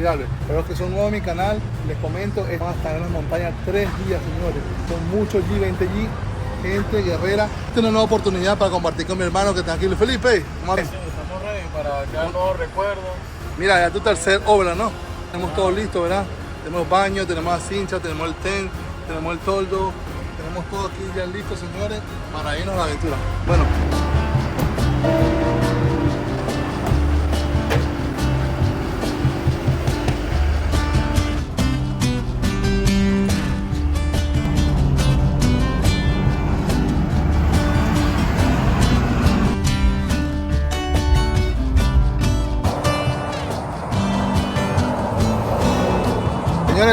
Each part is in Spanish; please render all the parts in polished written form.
inolvidable. Para los que son nuevos en mi canal, les comento, van a estar en las montañas 3 días, señores. Son muchos G20G, gente guerrera. Esta es una nueva oportunidad para compartir con mi hermano que está aquí, Luis Felipe. Estamos ready para crear nuevos recuerdos. Mira, ya tu tercer obra, ¿no? Tenemos todo listo, ¿verdad? Tenemos baño, tenemos la cincha, tenemos el tent, tenemos el toldo, tenemos todo aquí ya listo, señores, para irnos a la aventura. Bueno.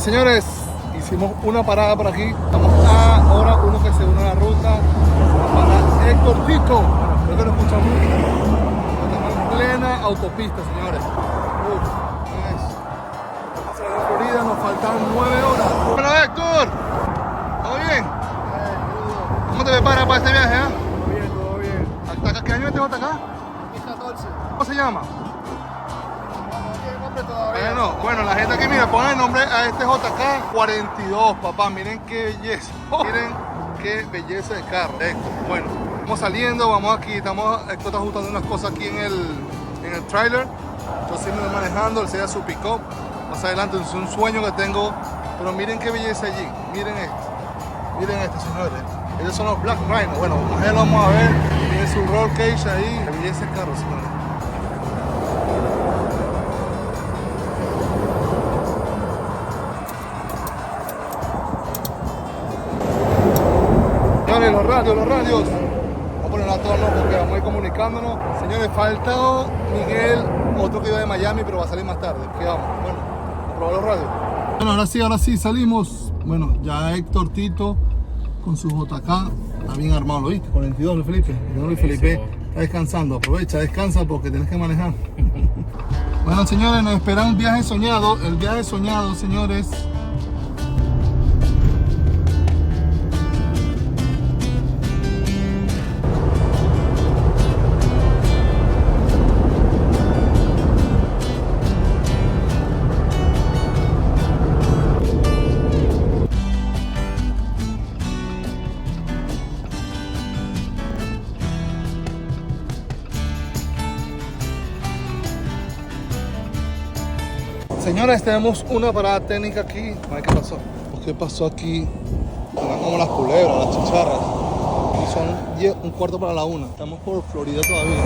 Señores, hicimos una parada por aquí. Estamos ahora uno que se une a la ruta. Para Héctor Tito. Creo que no escuchan mucho. Estamos en plena autopista, señores. Vamos a salir de Florida, nos faltan 9 horas. Bueno, Héctor, ¿todo bien? ¿Cómo te preparas para este viaje? Todo bien. ¿Hasta qué año te vas acá? 14. ¿Cómo se llama? Bueno, la gente aquí, mira, pongan el nombre a este JK 42, papá, miren qué belleza. Miren qué belleza de carro. Bueno, vamos saliendo, vamos aquí, Héctor está ajustando unas cosas aquí en el trailer. Yo siempre manejando, él se da su pick-up. Más adelante, es un sueño que tengo, pero miren qué belleza allí. Miren esto, señores. Ellos son los Black Rhino. Bueno, más allá lo vamos a ver. Tiene su roll cage ahí. Qué belleza el carro, señores. Los radios. Vamos a poner a todos porque vamos a ir comunicándonos. Señores, falta Miguel, otro que iba de Miami, pero va a salir más tarde. ¿Qué vamos? Bueno, a probar los radios. Bueno, ahora sí salimos. Bueno, ya Héctor Tito con su JK está bien armado, ¿lo viste? 42, Luis Felipe. Luis Felipe está descansando. Aprovecha, descansa porque tienes que manejar. Bueno, señores, nos espera un viaje soñado. El viaje soñado, señores. Señores, tenemos una parada técnica aquí. A ver qué pasó. ¿Qué pasó aquí? Están como las culebras, las chicharras. Y son 1 cuarto para la 1. Estamos por Florida todavía.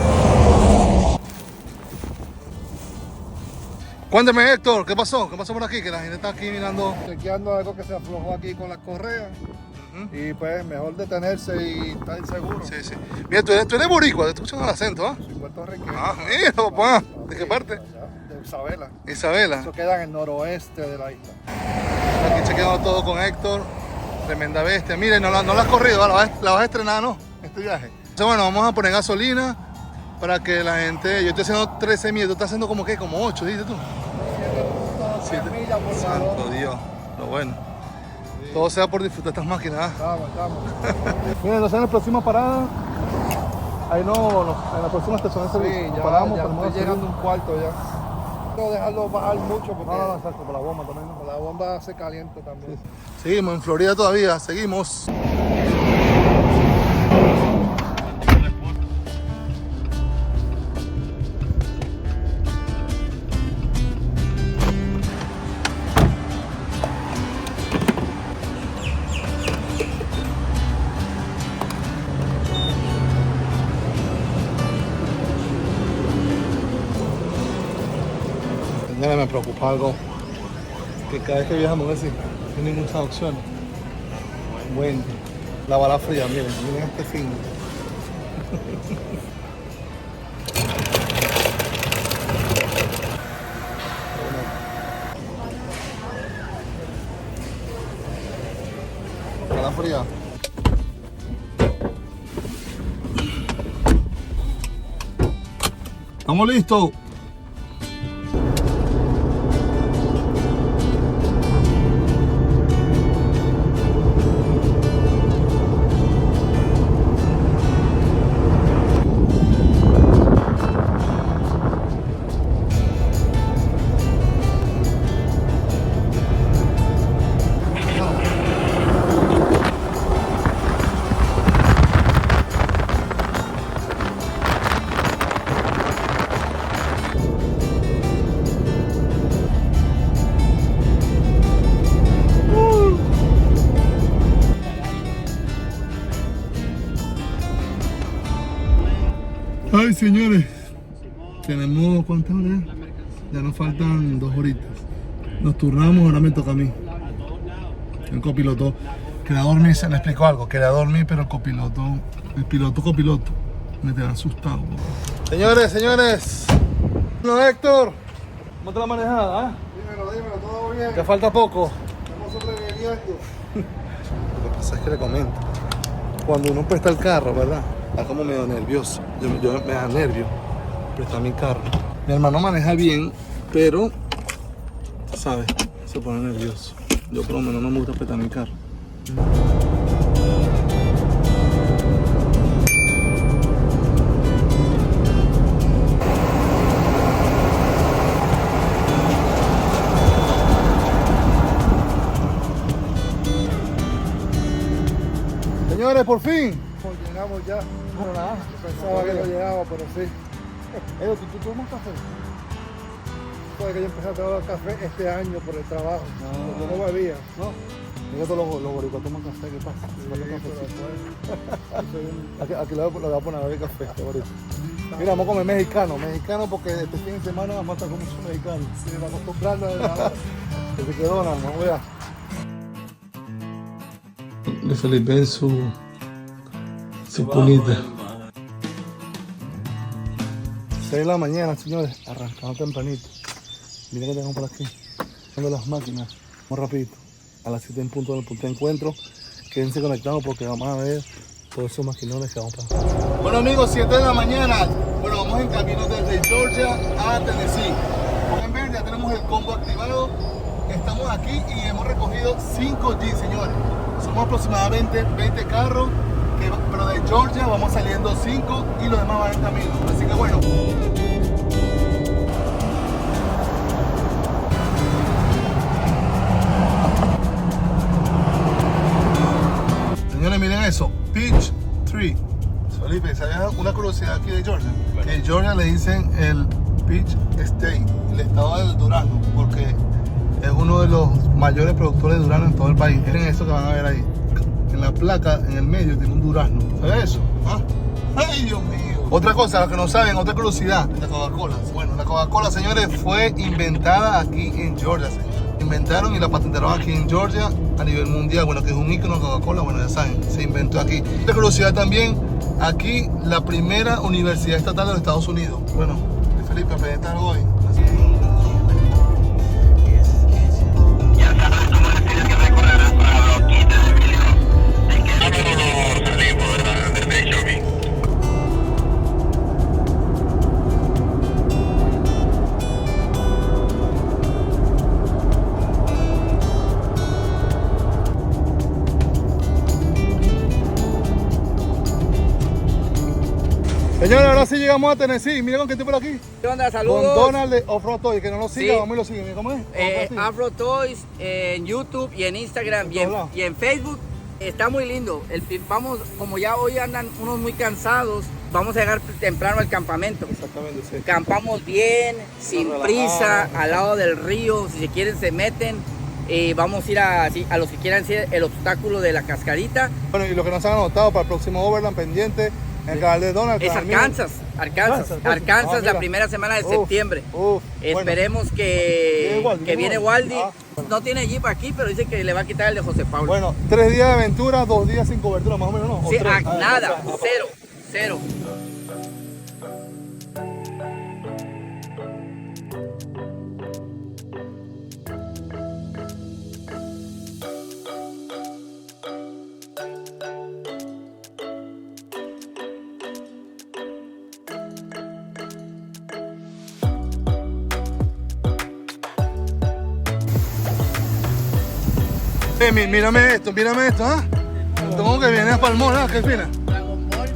Cuénteme, Héctor, ¿qué pasó? ¿Qué pasó por aquí? Que la gente está aquí mirando. Chequeando algo que se aflojó aquí con las correas. Y pues mejor detenerse y estar seguro. Sí, sí. Mira, tú eres boricua, te estoy escuchando el acento, ¿ah? Soy puertorriqueño. Ah, mira, papá. ¿De qué parte? De Isabela. Isabela. Eso queda en el noroeste de la isla. Aquí chequeando todo con Héctor. Tremenda bestia. Miren, no la has corrido, la vas a estrenar, ¿no? Este viaje. Entonces, bueno, vamos a poner gasolina para que la gente... Yo estoy haciendo 13 millas, tú estás haciendo como 8, dices tú. 7 millas por Santo Dios, lo bueno. Sí. Todo sea por disfrutar estas máquinas. Estamos. Miren, entonces en la próxima parada, ahí en la próxima estación de servicio. Sí, ya, paramos, ya ponemos estoy llegando a un cuarto ya. No dejarlo bajar mucho porque no, exacto, por la bomba también. Por la bomba se calienta también. Sí. Seguimos en Florida todavía, seguimos. Me preocupa algo, que cada vez que viajamos así, no hay muchas opciones. Bueno, la bala fría, miren este fin. Bala fría. ¿Estamos listos? Ay, señores, tenemos ¿cuántas horas? Ya nos faltan 2 horitas. Nos turnamos, ahora me toca a mí. El copiloto quería dormir, se me explicó algo, quería dormir, pero el piloto copiloto, me quedé asustado. Señores. No, Héctor, ¿cómo te la manejada? ¿Ah? Dímelo, todo bien. Que falta poco. Estamos sobreviviendo. Lo que pasa es que le comento, cuando uno presta el carro, ¿verdad? Está como medio nervioso. Yo me da nervio prestar mi carro. Mi hermano maneja bien, pero, ¿sabes? Se pone nervioso. Yo por lo menos no me gusta prestar mi carro. Señores, por fin. Pues llegamos ya. Bueno, nada. Pensaba que no llegaba, pero sí. ¿Tú tomas café? Fue que yo empecé a tomar café este año por el trabajo. Yo no bebía. No. Mira todos los boricuas toman café, ¿qué pasa? Aquí le voy a poner a beber café, ahorita. Mira, vamos a comer mexicano porque este fin de semana vamos a estar con muchos mexicanos. Sí, vamos a comprarlo de la Que se quedó, vamos allá. De Felipe en su punita. 6 de la mañana, señores, arrancamos tempranito. Miren que tenemos por aquí. Viendo las máquinas. Vamos rapidito. A las 7 en punto del punto de encuentro. Quédense conectados porque vamos a ver todos esos maquinones que vamos a pasar. Bueno amigos, 7 de la mañana. Bueno, vamos en camino desde Georgia a Tennessee. Como pueden ver, ya tenemos el combo activado. Estamos aquí y hemos recogido 5 G, señores. Somos aproximadamente 20 carros, pero de Georgia vamos saliendo 5 y los demás van en camino. Así que bueno. Señores, miren eso, Peach Tree. Felipe, ¿sabes una curiosidad aquí de Georgia? Que en Georgia le dicen el Peach State, el estado del durazno, porque es uno de los mayores productores de durazno en todo el país. Miren eso que van a ver ahí. En la placa, en el medio, tiene un durazno. ¿Sabes eso? ¿Ah? ¡Ay, Dios mío! Otra cosa, los que no saben, otra curiosidad, la Coca-Cola. Bueno, la Coca-Cola, señores, fue inventada aquí en Georgia, señores. Inventaron y la patentaron aquí en Georgia a nivel mundial. Bueno, que es un ícono de Coca-Cola, bueno, ya saben, se inventó aquí. Otra curiosidad también, aquí la primera universidad estatal de los Estados Unidos. Bueno, Felipe, ¿aprendiste algo hoy? Así. Señores, ahora sí llegamos a Tennessee. Miren con quién estoy por aquí. ¿Qué onda? Saludos. Con Donald de Off-Road Toys, que no lo siga, Sí. vamos y lo siguen. ¿Cómo es? Afro Toys en YouTube y en Instagram y en Facebook. Está muy lindo. Vamos, como ya hoy andan unos muy cansados, vamos a llegar temprano al campamento. Exactamente, sí. Campamos bien, sin prisa, al lado del río. Si se quieren, se meten. Vamos a ir a los que quieran hacer el obstáculo de la cascadita. Bueno, y los que no se han anotado para el próximo Overland pendiente, el canal de Donald. Es Arkansas, la primera semana de septiembre. Esperemos que viene Waldy. No tiene Jeep aquí, pero dice que le va a quitar el de José Pablo. Bueno, 3 días de aventura, 2 días sin cobertura, más o menos, ¿no? Sí, nada, cero. Mírame esto, ¿ah? Como que viene a Palmón, ¿ah? ¿Qué fina? Dragon Ball.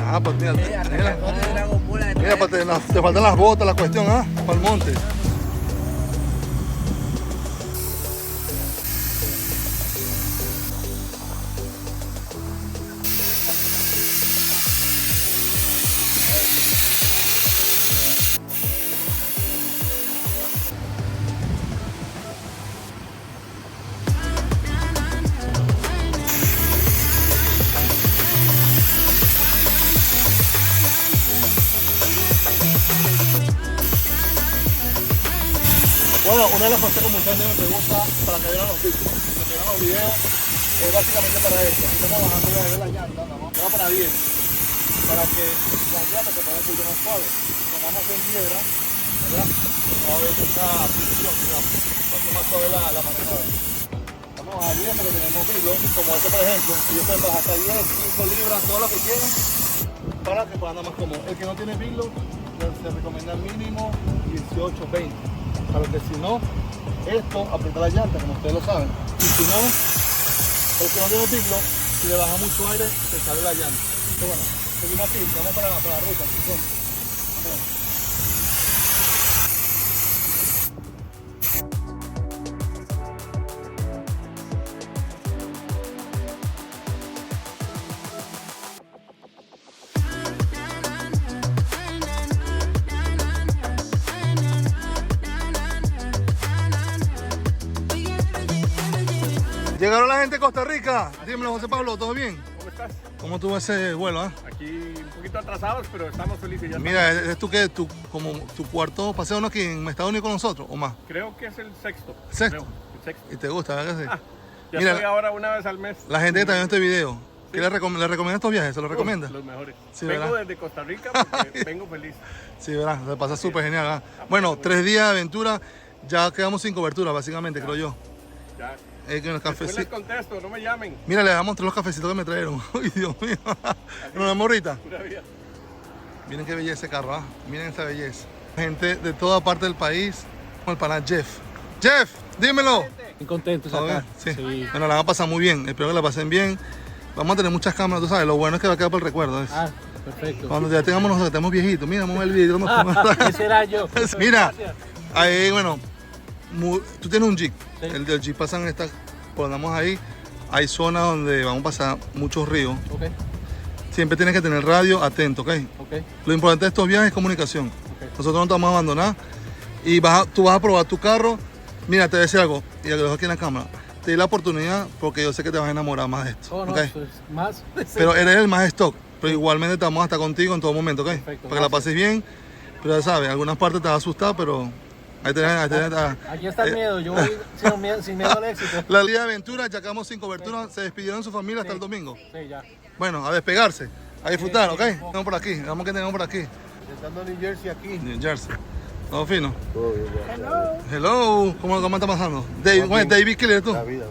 Ah, pues mira, Dragon Ball. mira, pues te faltan las botas, la cuestión, ¿ah? Para el monte. Bueno, una de las cosas que mucha gente me pregunta para que vean los vídeos. Para que vean los videos es básicamente para esto. Aquí estamos bajando de ver las llantas, vamos a poner 10 para que las llantas se pongan un poquito más suaves. Como vamos en piedra, ¿verdad? No va a haber mucha fricción, digamos. Va a ser más suave la manejada. Vamos a 10 porque tenemos hilos, como este por ejemplo. Ellos pueden bajar hasta 10, 5 libras, todo lo que quieran, para que puedan andar más cómodo. El que no tiene hilo, se recomienda mínimo 18, 20. Para que si no, esto aprieta la llanta, como ustedes lo saben. Y si no, el que no tiene hilo, si le baja mucho aire, se sale la llanta. Entonces, bueno, seguimos aquí, vamos para la ruta. Llegaron la gente de Costa Rica. Dímelo, José Pablo, ¿todo bien? ¿Cómo estás? ¿Cómo tuvo ese vuelo? Aquí un poquito atrasados, pero estamos felices ya. Mira, ¿es tú qué? Como tu cuarto paseo ¿no? aquí en Estados Unidos con nosotros o más? Creo que es el sexto. ¿Sexto? Creo, el sexto. ¿Y te gusta, verdad que sí? Ya Mira, estoy ahora una vez al mes. La gente que está viendo este video, ¿qué le recomienda estos viajes? ¿Se los recomienda? Los mejores. Sí, vengo ¿verdad? desde Costa Rica porque vengo feliz. Sí, ¿verdad? Se pasa súper genial, ¿verdad? Bueno, 3 días de aventura, ya quedamos sin cobertura, básicamente, creo yo. Ya. Que los Después les cafecitos. contesto, no me llamen. Mira, le damos 3 los cafecitos que me trajeron. Ay, Dios mío. Una morrita. Pura vida. Miren qué belleza ese carro, ¿ah? Miren esa belleza. Gente de toda parte del país, como el pana Jeff. Jeff, dímelo. Muy contentos ¿Todo acá. bien? Sí. Bueno, la van a pasar muy bien. Espero que la pasen bien. Vamos a tener muchas cámaras, tú sabes. Lo bueno es que va a quedar por el recuerdo. ¿ves? Ah, perfecto. Cuando ya tengamos nosotros, que estemos viejitos. Mira, vamos a ver el video. Ese era yo. Mira, Gracias. ahí, bueno, tú tienes un Jeep. Sí. El del Jeep pasan estas, ponemos ahí. Hay zonas donde vamos a pasar muchos ríos. Ok, Siempre tienes que tener radio atento, ¿ok? ok, Lo importante de estos viajes es comunicación. ok. Nosotros no te vamos a abandonar. Y tú vas a probar tu carro. Mira, te voy a decir algo. Y lo dejo aquí en la cámara. Te di la oportunidad porque yo sé que te vas a enamorar más de esto. Oh, no, ¿ok? eso es más. Pero eres el más stock. Pero igualmente estamos hasta contigo en todo momento, ¿ok? Perfecto, Para que la gracias. pases bien. Pero ya sabes, algunas partes te vas a asustar, pero ahí tenés. Aquí está el miedo. Yo voy sin miedo al éxito. La Liga de Aventura, ya quedamos sin cobertura. Se despidieron de su familia hasta Sí. el domingo. Sí, ya. Bueno, a despegarse, a disfrutar, Sí, ¿ok? sí. Vamos por aquí, vamos que tengamos por aquí. Estando en New Jersey aquí. New Jersey. ¿Todo fino? Todo bien, Hello, ¿cómo está pasando? David, bueno, David Killer, tú. David.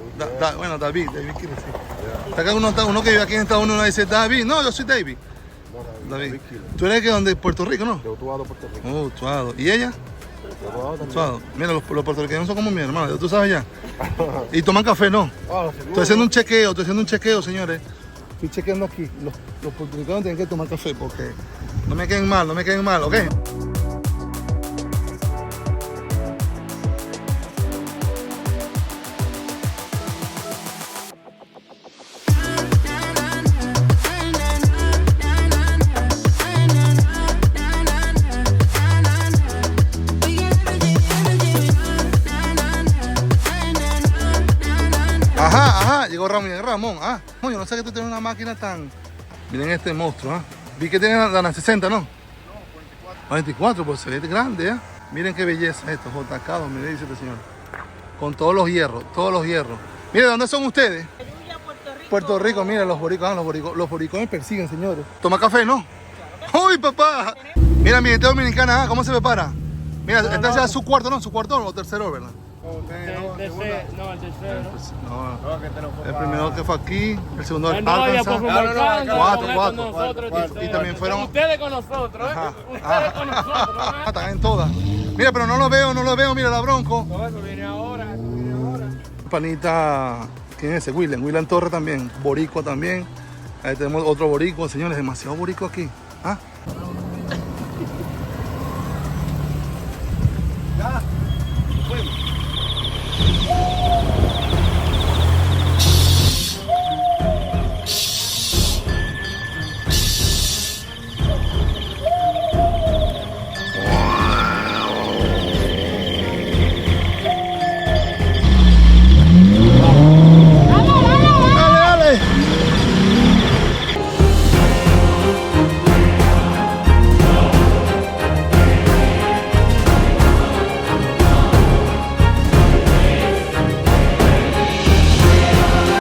Bueno, David Killer, sí. Está acá uno que vive aquí en Estados Unidos dice David. No, yo soy David. David. Tú eres que donde Puerto Rico, ¿no? De Utuado, Puerto Rico. Oh, Tuado. ¿Y ella? Utuado también. Tuado. Mira, los puertorriqueños son como mi hermano, tú sabes ya. Y toman café, ¿no? Ah, Estoy haciendo un chequeo, señores. Estoy chequeando aquí. Los puertorriqueños tienen que tomar café porque no me queden mal, ¿ok? Ajá, llegó Ramón. No, yo no sé que tú tienes una máquina tan... Miren este monstruo, Vi que tiene la 60, ¿no? No, 44, pues se ve grande, Miren qué belleza esto, JK 2017, señor. Con todos los hierros. Mire, ¿de dónde son ustedes? Puerto Rico, mira, los boricos me persiguen, señores. Toma café, ¿no? ¡Uy, papá! Mira, mi gente dominicana, ¿cómo se prepara? Mira, este es su cuarto, ¿no? Su cuarto o tercero, ¿verdad? No, el tercero. No, el primero que fue aquí, el segundo del No, ya Arkansas. por Arkansas, Cuatro. con nosotros, Y también fueron... Ustedes con nosotros, Ajá. Ustedes con nosotros, Están en todas. Mira, pero no lo veo, mira la Bronco. No, eso viene ahora. Panita, ¿quién es ese? William Torres también, boricua también. Ahí tenemos otro boricua, señores, demasiado boricua aquí.